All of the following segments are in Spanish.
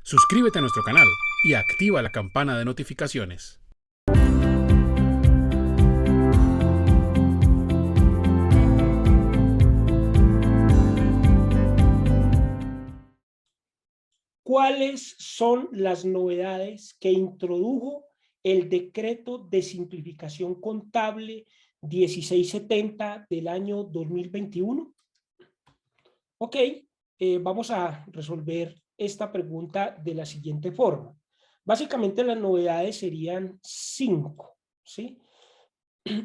Suscríbete a nuestro canal y activa la campana de notificaciones. ¿Cuáles son las novedades que introdujo el decreto de simplificación contable 1670 del año 2021? Ok, vamos a resolver esta pregunta de la siguiente forma. Básicamente las novedades serían 5, ¿sí?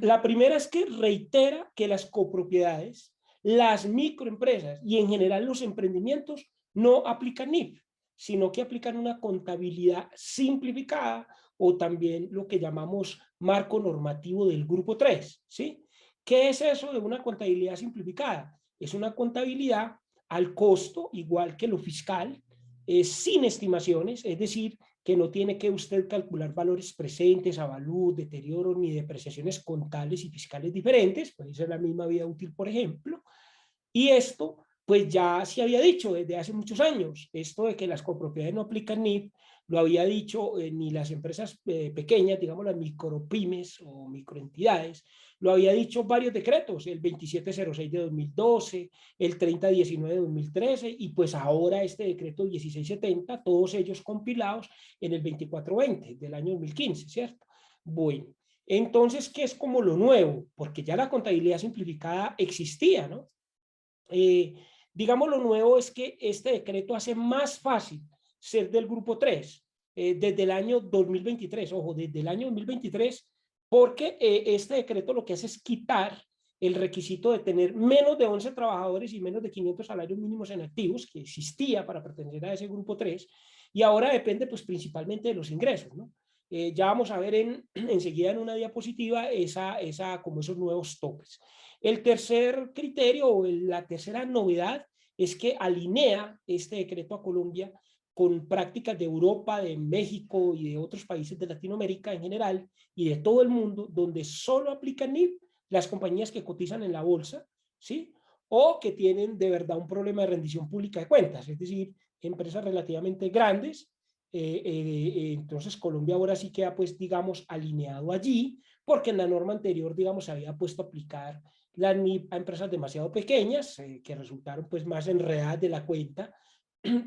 La primera es que reitera que las copropiedades, las microempresas y en general los emprendimientos no aplican NIF, sino que aplican una contabilidad simplificada o también lo que llamamos marco normativo del grupo 3, ¿sí? ¿Qué es eso de una contabilidad simplificada? Es una contabilidad al costo, igual que lo fiscal, sin estimaciones, es decir, que no tiene que usted calcular valores presentes, avalúos, deterioros ni depreciaciones contables y fiscales diferentes, puede ser la misma vida útil, por ejemplo, y esto pues ya se había dicho desde hace muchos años, esto de que las copropiedades no aplican NIF, lo había dicho ni las empresas pequeñas, digamos las micropymes o microentidades, lo había dicho varios decretos, el 2706 de 2012, el 3019 de 2013 y pues ahora este decreto 1670, todos ellos compilados en el 2420 del año 2015, ¿cierto? Bueno, entonces, ¿qué es como lo nuevo? Porque ya la contabilidad simplificada existía, ¿no? Eh, digamos, lo nuevo es que este decreto hace más fácil ser del grupo 3 desde el año 2023, ojo, desde el año 2023, porque este decreto lo que hace es quitar el requisito de tener menos de 11 trabajadores y menos de 500 salarios mínimos en activos, que existía para pertenecer a ese grupo 3, y ahora depende pues principalmente de los ingresos, ¿no? Ya vamos a ver enseguida en una diapositiva como esos nuevos topes. El tercer criterio o la tercera novedad es que alinea este decreto a Colombia con prácticas de Europa, de México y de otros países de Latinoamérica en general y de todo el mundo, donde solo aplican NIF las compañías que cotizan en la bolsa, ¿sí? O que tienen de verdad un problema de rendición pública de cuentas, es decir, empresas relativamente grandes. Entonces Colombia ahora sí queda pues digamos alineado allí, porque en la norma anterior digamos se había puesto a aplicar la NIP a empresas demasiado pequeñas que resultaron pues más enredadas de la cuenta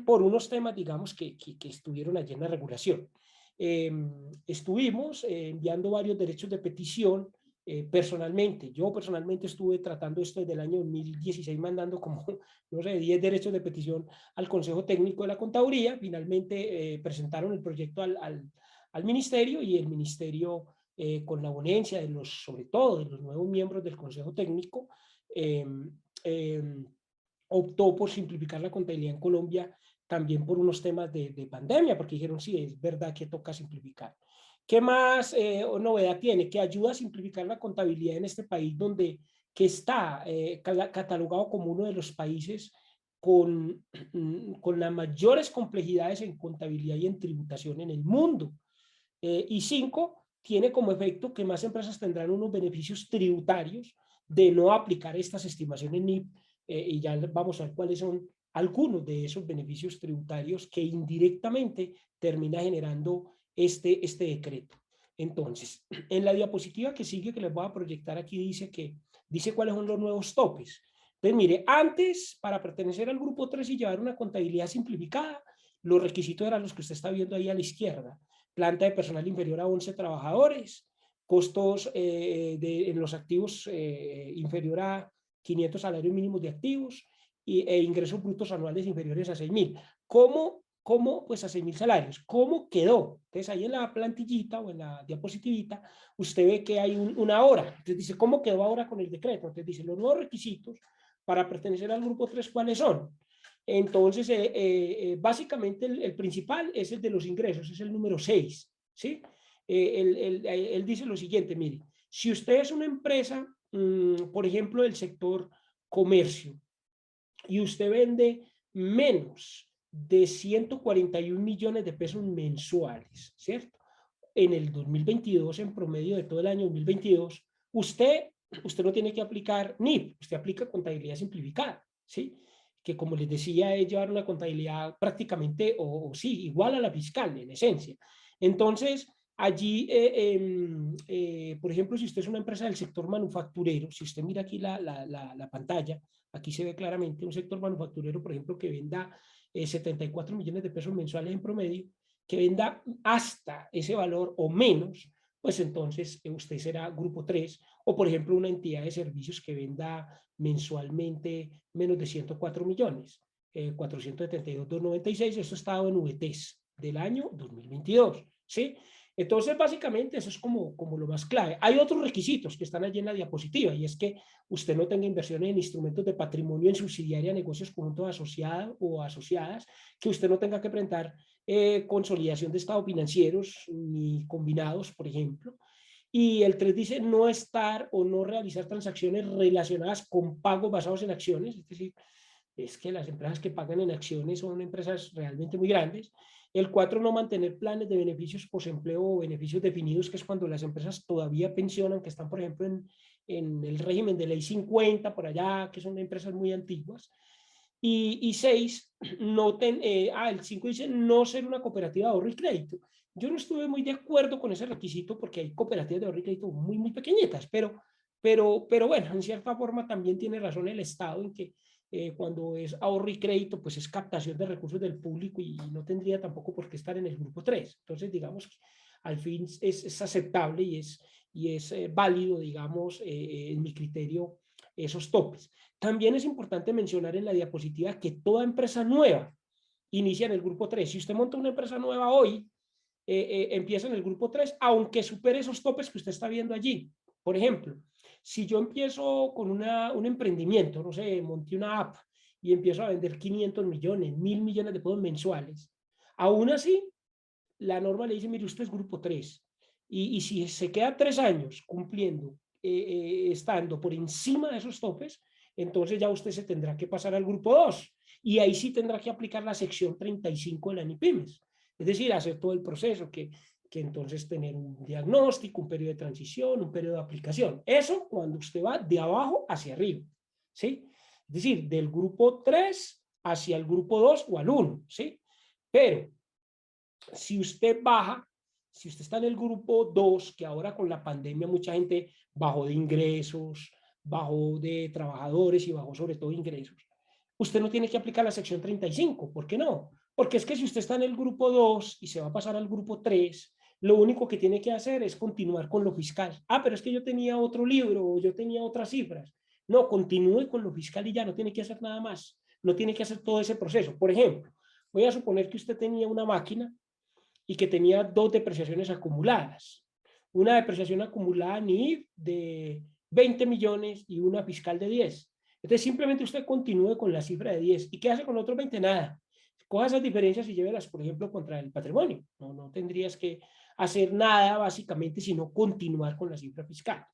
por unos temas, digamos, que estuvieron allí en la regulación. Estuvimos enviando varios derechos de petición personalmente. Yo personalmente estuve tratando esto desde el año 2016, mandando como, no sé, 10 derechos de petición al Consejo Técnico de la Contaduría. Finalmente presentaron el proyecto al ministerio y el ministerio, con la ponencia de los, sobre todo de los nuevos miembros del Consejo Técnico, eh, eh, optó por simplificar la contabilidad en Colombia también por unos temas de pandemia, porque dijeron, sí, es verdad que toca simplificar. ¿Qué más novedad tiene? Que ayuda a simplificar la contabilidad en este país donde que está catalogado como uno de los países con las mayores complejidades en contabilidad y en tributación en el mundo. Y 5, tiene como efecto que más empresas tendrán unos beneficios tributarios de no aplicar estas estimaciones NIP, y ya vamos a ver cuáles son algunos de esos beneficios tributarios que indirectamente termina generando este decreto. Entonces, en la diapositiva que sigue, que les voy a proyectar aquí, dice cuáles son los nuevos topes. Entonces, mire, antes, para pertenecer al grupo 3 y llevar una contabilidad simplificada, los requisitos eran los que usted está viendo ahí a la izquierda: planta de personal inferior a 11 trabajadores, costos en los activos inferior a 500 salarios mínimos de activos e ingresos brutos anuales inferiores a 6.000. ¿Cómo? Pues a 6.000 salarios. ¿Cómo quedó? Entonces ahí en la plantillita o en la diapositivita usted ve que hay una hora. Entonces dice, ¿cómo quedó ahora con el decreto? Entonces dice, los nuevos requisitos para pertenecer al grupo 3, ¿cuáles son? Entonces, básicamente el principal es el de los ingresos, es el número 6, ¿sí? Él dice lo siguiente, mire, si usted es una empresa, por ejemplo, del sector comercio, y usted vende menos de 141 millones de pesos mensuales, ¿cierto? En el 2022, en promedio de todo el año 2022, usted no tiene que aplicar NIP, usted aplica contabilidad simplificada, ¿sí? que como les decía, es llevar una contabilidad prácticamente, o sí, igual a la fiscal en esencia. Entonces, allí, por ejemplo, si usted es una empresa del sector manufacturero, si usted mira aquí la pantalla, aquí se ve claramente un sector manufacturero, por ejemplo, que venda 74 millones de pesos mensuales en promedio, que venda hasta ese valor o menos, pues entonces usted será grupo 3, o por ejemplo una entidad de servicios que venda mensualmente menos de 104 millones, 472.296, esto está en VTs del año 2022, ¿sí? Entonces, básicamente, eso es como lo más clave. Hay otros requisitos que están allí en la diapositiva, y es que usted no tenga inversiones en instrumentos de patrimonio en subsidiaria, negocios conjuntos asociados o asociadas, que usted no tenga que presentar consolidación de estados financieros ni combinados, por ejemplo. Y el 3 dice no estar o no realizar transacciones relacionadas con pagos basados en acciones, es decir, es que las empresas que pagan en acciones son empresas realmente muy grandes. El 4, no mantener planes de beneficios posempleo o beneficios definidos, que es cuando las empresas todavía pensionan, que están, por ejemplo, en el régimen de ley 50, por allá, que son empresas muy antiguas. Y 6, no el 5 dice no ser una cooperativa de ahorro y crédito. Yo no estuve muy de acuerdo con ese requisito porque hay cooperativas de ahorro y crédito muy, muy pequeñitas, pero bueno, en cierta forma también tiene razón el Estado en que cuando es ahorro y crédito, pues es captación de recursos del público y no tendría tampoco por qué estar en el grupo 3. Entonces, digamos que al fin es aceptable y es válido, digamos, en mi criterio, esos topes. También es importante mencionar en la diapositiva que toda empresa nueva inicia en el grupo 3. Si usted monta una empresa nueva hoy, empieza en el grupo 3, aunque supere esos topes que usted está viendo allí. Por ejemplo, si yo empiezo con un emprendimiento, no sé, monté una app y empiezo a vender 500 millones, 1.000 millones de pesos mensuales, aún así, la norma le dice, mire, usted es grupo 3. Y si se queda 3 años cumpliendo, estando por encima de esos topes, entonces ya usted se tendrá que pasar al grupo 2. Y ahí sí tendrá que aplicar la sección 35 de la NIPIMES. Es decir, hacer todo el proceso, que entonces tener un diagnóstico, un periodo de transición, un periodo de aplicación. Eso cuando usted va de abajo hacia arriba, ¿sí? Es decir, del grupo 3 hacia el grupo 2 o al 1, ¿sí? Pero si usted baja, si usted está en el grupo 2, que ahora con la pandemia mucha gente bajó de ingresos, bajó de trabajadores y bajó sobre todo ingresos, usted no tiene que aplicar la sección 35. ¿Por qué no? Porque es que si usted está en el grupo 2 y se va a pasar al grupo 3, lo único que tiene que hacer es continuar con lo fiscal. Ah, pero es que yo tenía otro libro o yo tenía otras cifras. No, continúe con lo fiscal y ya no tiene que hacer nada más. No tiene que hacer todo ese proceso. Por ejemplo, voy a suponer que usted tenía una máquina y que tenía 2 depreciaciones acumuladas. Una depreciación acumulada NIF de 20 millones y una fiscal de 10. Entonces simplemente usted continúe con la cifra de 10. ¿Y qué hace con otros 20? Nada. Coja esas diferencias y llévelas, por ejemplo, contra el patrimonio. No tendrías que hacer nada básicamente, sino continuar con las cifras fiscales.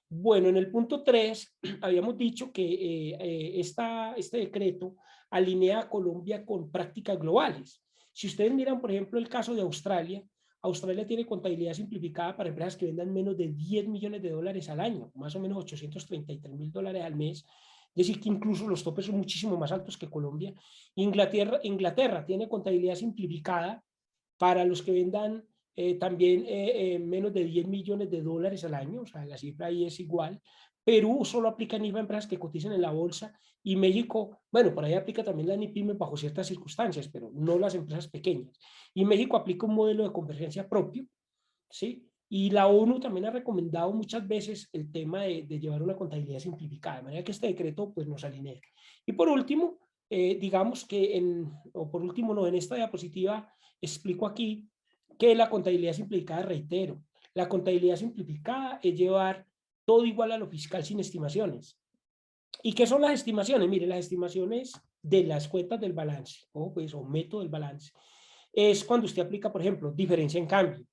Bueno, en el punto 3 habíamos dicho que este decreto alinea a Colombia con prácticas globales. Si ustedes miran, por ejemplo, el caso de Australia, Australia tiene contabilidad simplificada para empresas que vendan menos de 10 millones de dólares al año, más o menos 833.000 dólares al mes. Es decir, que incluso los topes son muchísimo más altos que Colombia. Inglaterra tiene contabilidad simplificada para los que vendan también menos de 10 millones de dólares al año, o sea, la cifra ahí es igual. Perú solo aplica NIF a empresas que cotizan en la bolsa y México, bueno, por ahí aplica también la NIPYME bajo ciertas circunstancias, pero no las empresas pequeñas. Y México aplica un modelo de convergencia propio, ¿sí? Y la ONU también ha recomendado muchas veces el tema de llevar una contabilidad simplificada, de manera que este decreto pues nos alinea. Y por último, digamos que o por último no, en esta diapositiva explico aquí que la contabilidad simplificada, reitero, la contabilidad simplificada es llevar todo igual a lo fiscal sin estimaciones. ¿Y qué son las estimaciones? Mire, las estimaciones de las cuentas del balance, o método del balance, es cuando usted aplica, por ejemplo, diferencia en cambio,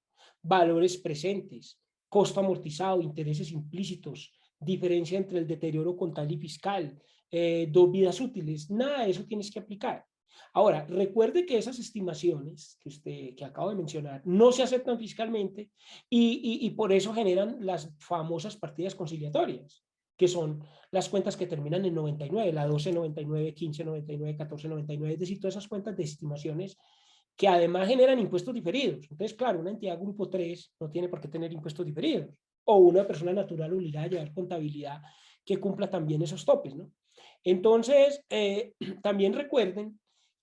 valores presentes, costo amortizado, intereses implícitos, diferencia entre el deterioro contable y fiscal, 2 vidas útiles, nada de eso tienes que aplicar. Ahora, recuerde que esas estimaciones que acabo de mencionar no se aceptan fiscalmente y por eso generan las famosas partidas conciliatorias. que son las cuentas que terminan en 99, la 1299, 1599, 1499, es decir, todas esas cuentas de estimaciones que además generan impuestos diferidos. Entonces, claro, una entidad grupo 3 no tiene por qué tener impuestos diferidos, o una persona natural obligada a llevar contabilidad que cumpla también esos topes, ¿no? Entonces, también recuerden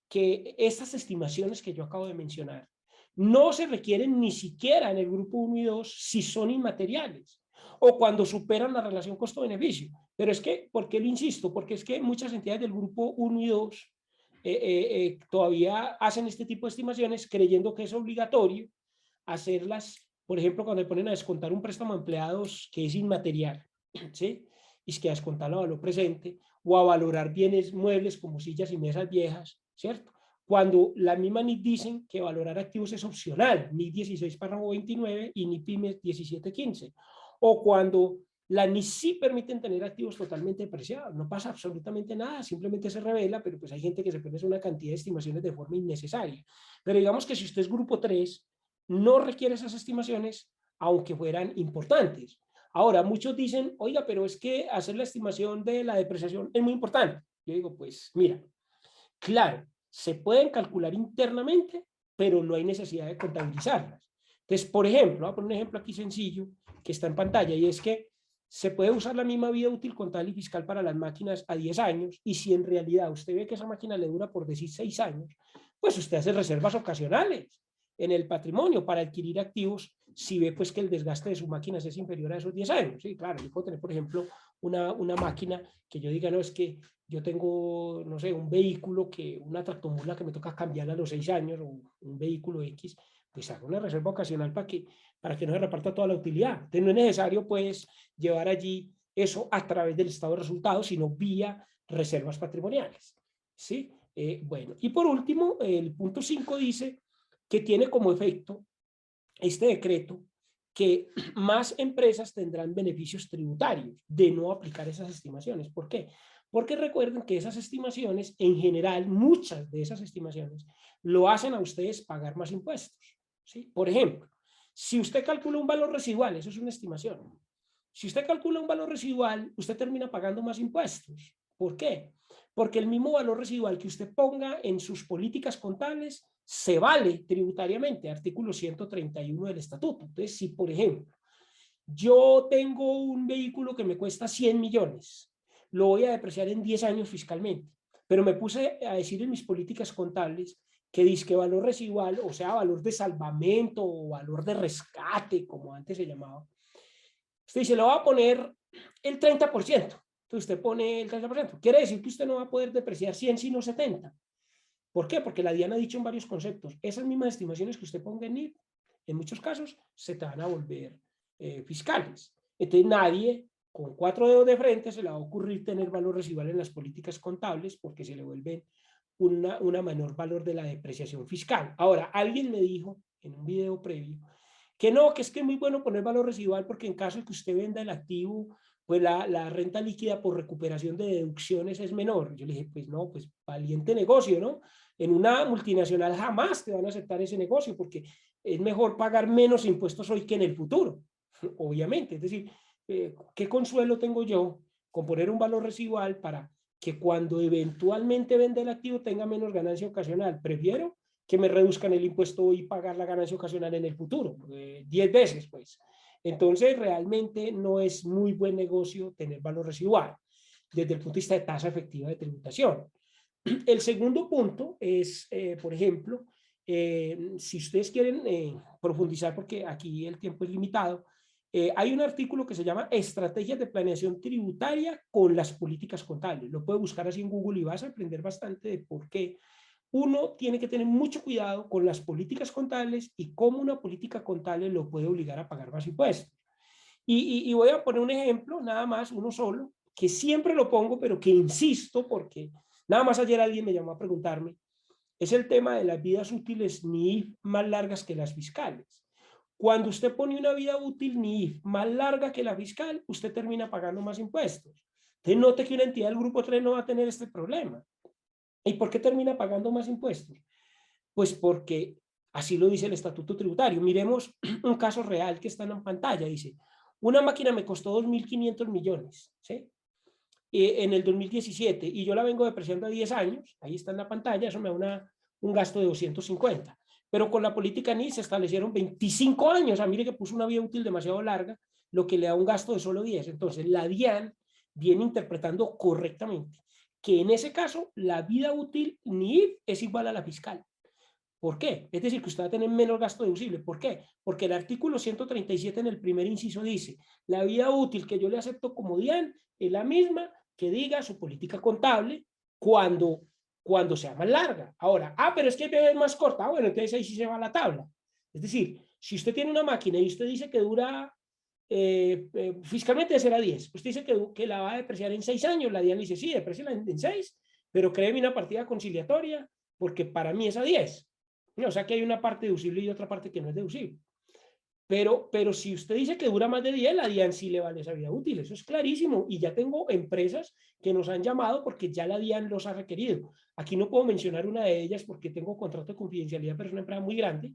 que estas estimaciones que yo acabo de mencionar no se requieren ni siquiera en el grupo 1 y 2 si son inmateriales o cuando superan la relación costo-beneficio. Pero es que, ¿por qué lo insisto? Porque es que muchas entidades del grupo 1 y 2 todavía hacen este tipo de estimaciones creyendo que es obligatorio hacerlas, por ejemplo, cuando le ponen a descontar un préstamo a empleados que es inmaterial, ¿sí? Y es que a descontarlo a valor presente o a valorar bienes muebles como sillas y mesas viejas, ¿cierto? Cuando la misma NIC dicen que valorar activos es opcional, NIC 16 párrafo 29 y NIC PYME 1715. O cuando la NIC sí permiten tener activos totalmente depreciados, no pasa absolutamente nada, simplemente se revela, pero pues hay gente que se pone una cantidad de estimaciones de forma innecesaria. Pero digamos que si usted es grupo 3, no requiere esas estimaciones, aunque fueran importantes. Ahora, muchos dicen, oiga, pero es que hacer la estimación de la depreciación es muy importante. Yo digo, pues mira, claro, se pueden calcular internamente, pero no hay necesidad de contabilizarlas. Entonces, por ejemplo, voy a poner un ejemplo aquí sencillo que está en pantalla, y es que se puede usar la misma vida útil contable y fiscal para las máquinas a 10 años, y si en realidad usted ve que esa máquina le dura por decir 6 años, pues usted hace reservas ocasionales en el patrimonio para adquirir activos si ve pues que el desgaste de su máquina es inferior a esos 10 años. Sí, claro, yo puedo tener, por ejemplo, una máquina que yo diga, no, es que yo tengo, no sé, un vehículo, una tractomula que me toca cambiar a los 6 años, o un vehículo X, pues hago una reserva ocasional para que no se reparta toda la utilidad. Entonces no es necesario pues llevar allí eso a través del estado de resultados, sino vía reservas patrimoniales. ¿Sí? Bueno, y por último, el punto 5 dice que tiene como efecto este decreto que más empresas tendrán beneficios tributarios de no aplicar esas estimaciones. ¿Por qué? Porque recuerden que esas estimaciones, en general, muchas de esas estimaciones, lo hacen a ustedes pagar más impuestos. ¿Sí? Por ejemplo, si usted calcula un valor residual, eso es una estimación. Si usted calcula un valor residual, usted termina pagando más impuestos. ¿Por qué? Porque el mismo valor residual que usted ponga en sus políticas contables se vale tributariamente, artículo 131 del estatuto. Entonces, si por ejemplo, yo tengo un vehículo que me cuesta 100 millones, lo voy a depreciar en 10 años fiscalmente, pero me puse a decir en mis políticas contables que dizque valor residual, o sea, valor de salvamento o valor de rescate, como antes se llamaba, usted dice, lo va a poner el 30%. Entonces usted pone el 30%. Quiere decir que usted no va a poder depreciar 100 sino 70. ¿Por qué? Porque la DIAN ha dicho en varios conceptos, esas mismas estimaciones que usted ponga en NIF, en muchos casos, se te van a volver fiscales. Entonces nadie con 4 dedos de frente se le va a ocurrir tener valor residual en las políticas contables porque se le vuelve una menor valor de la depreciación fiscal. Ahora, alguien me dijo en un video previo que no, que es que es muy bueno poner valor residual porque en caso de que usted venda el activo, pues la renta líquida por recuperación de deducciones es menor. Yo le dije, pues no, pues valiente negocio, ¿no? En una multinacional jamás te van a aceptar ese negocio porque es mejor pagar menos impuestos hoy que en el futuro, obviamente. Es decir, ¿qué consuelo tengo yo con poner un valor residual para que cuando eventualmente venda el activo tenga menos ganancia ocasional? Prefiero que me reduzcan el impuesto y pagar la ganancia ocasional en el futuro, 10 veces, pues. Entonces, realmente no es muy buen negocio tener valor residual desde el punto de vista de tasa efectiva de tributación. El segundo punto es, por ejemplo, si ustedes quieren profundizar, porque aquí el tiempo es limitado, hay un artículo que se llama Estrategias de Planeación Tributaria con las Políticas Contables. Lo puede buscar así en Google y vas a aprender bastante de por qué uno tiene que tener mucho cuidado con las políticas contables y cómo una política contable lo puede obligar a pagar más impuestos. Y voy a poner un ejemplo, nada más, uno solo, que siempre lo pongo, pero que insisto porque nada más ayer alguien me llamó a preguntarme, es el tema de las vidas útiles NIF más largas que las fiscales. Cuando usted pone una vida útil NIF más larga que la fiscal, usted termina pagando más impuestos. Entonces note que una entidad del grupo 3 no va a tener este problema. ¿Y por qué termina pagando más impuestos? Pues porque así lo dice el estatuto tributario. Miremos un caso real que está en pantalla. Dice, Una máquina me costó 2.500 millones, ¿sí? En el 2017, y yo la vengo depreciando a 10 años, ahí está en la pantalla, eso me da un gasto de 250. Pero con la política NIS se establecieron 25 años, mire que puso una vida útil demasiado larga, lo que le da un gasto de solo 10. Entonces, la DIAN viene interpretando correctamente que en ese caso la vida útil NIF es igual a la fiscal. ¿Por qué? Es decir, que usted va a tener menos gasto deducible. ¿Por qué? Porque el artículo 137 en el primer inciso dice, la vida útil que yo le acepto como DIAN es la misma que diga su política contable cuando sea más larga. Ahora, pero es que es más corta. Bueno, entonces ahí sí se va a la tabla. Es decir, si usted tiene una máquina y usted dice que dura, fiscalmente será 10, usted dice que la va a depreciar en 6 años, la DIAN le dice, sí, depreciala en 6, pero créeme una partida conciliatoria, porque para mí es a 10. O sea que hay una parte deducible y otra parte que no es deducible. Pero si usted dice que dura más de 10, la DIAN sí le vale esa vida útil, eso es clarísimo. Y ya tengo empresas que nos han llamado porque ya la DIAN los ha requerido. Aquí no puedo mencionar una de ellas porque tengo contrato de confidencialidad, pero es una empresa muy grande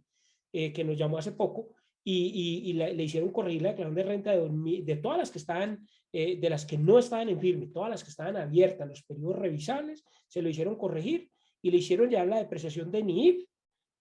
que nos llamó hace poco y le hicieron corregir la declaración de renta de todas las que estaban, de las que no estaban en firme, todas las que estaban abiertas, los periodos revisables, se lo hicieron corregir y le hicieron ya la depreciación de NIF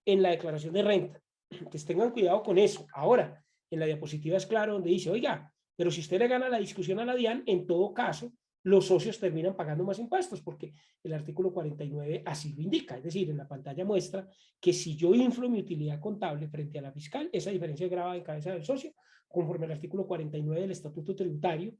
en la declaración de renta. Entonces tengan cuidado con eso. Ahora, en la diapositiva es claro donde dice, oiga, pero si usted le gana la discusión a la DIAN, en todo caso, los socios terminan pagando más impuestos, porque el artículo 49 así lo indica. Es decir, en la pantalla muestra que si yo inflo mi utilidad contable frente a la fiscal, esa diferencia grava en cabeza del socio, conforme al artículo 49 del Estatuto Tributario,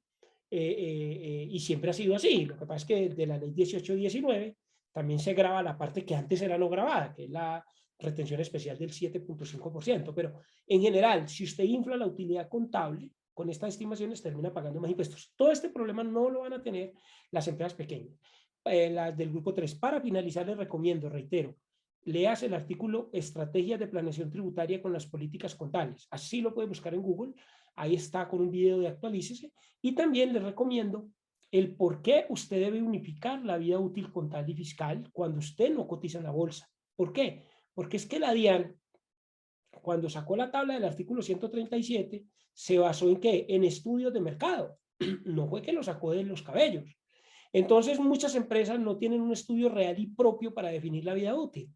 y siempre ha sido así. Lo que pasa es que de la ley 1819 también se grava la parte que antes era no grabada, que es la retención especial del 7.5%, pero en general, si usted infla la utilidad contable, con estas estimaciones termina pagando más impuestos. Todo este problema no lo van a tener las empresas pequeñas, las del grupo 3. Para finalizar, les recomiendo, reitero, leas el artículo Estrategias de Planeación Tributaria con las Políticas Contables. Así lo puede buscar en Google, ahí está con un video de Actualícese, y también les recomiendo el por qué usted debe unificar la vida útil contable y fiscal cuando usted no cotiza en la bolsa. ¿Por qué? Porque es que la DIAN, cuando sacó la tabla del artículo 137, se basó en qué? En estudios de mercado. No fue que lo sacó de los cabellos. Entonces, muchas empresas no tienen un estudio real y propio para definir la vida útil.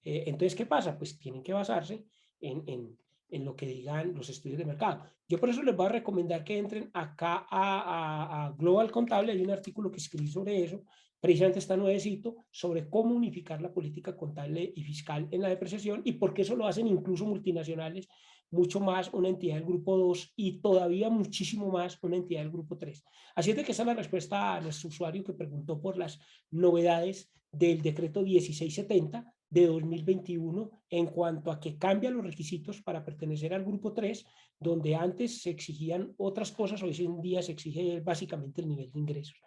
Entonces, ¿qué pasa? Pues tienen que basarse en lo que digan los estudios de mercado. Yo por eso les voy a recomendar que entren acá a Global Contable, hay un artículo que escribí sobre eso, precisamente está nuevecito, sobre cómo unificar la política contable y fiscal en la depreciación y por qué eso lo hacen incluso multinacionales, mucho más una entidad del grupo 2 y todavía muchísimo más una entidad del grupo 3. Así es de que esa es la respuesta a nuestro usuario que preguntó por las novedades del decreto 1670 de 2021 en cuanto a que cambia los requisitos para pertenecer al grupo 3, donde antes se exigían otras cosas, hoy en día se exige básicamente el nivel de ingresos.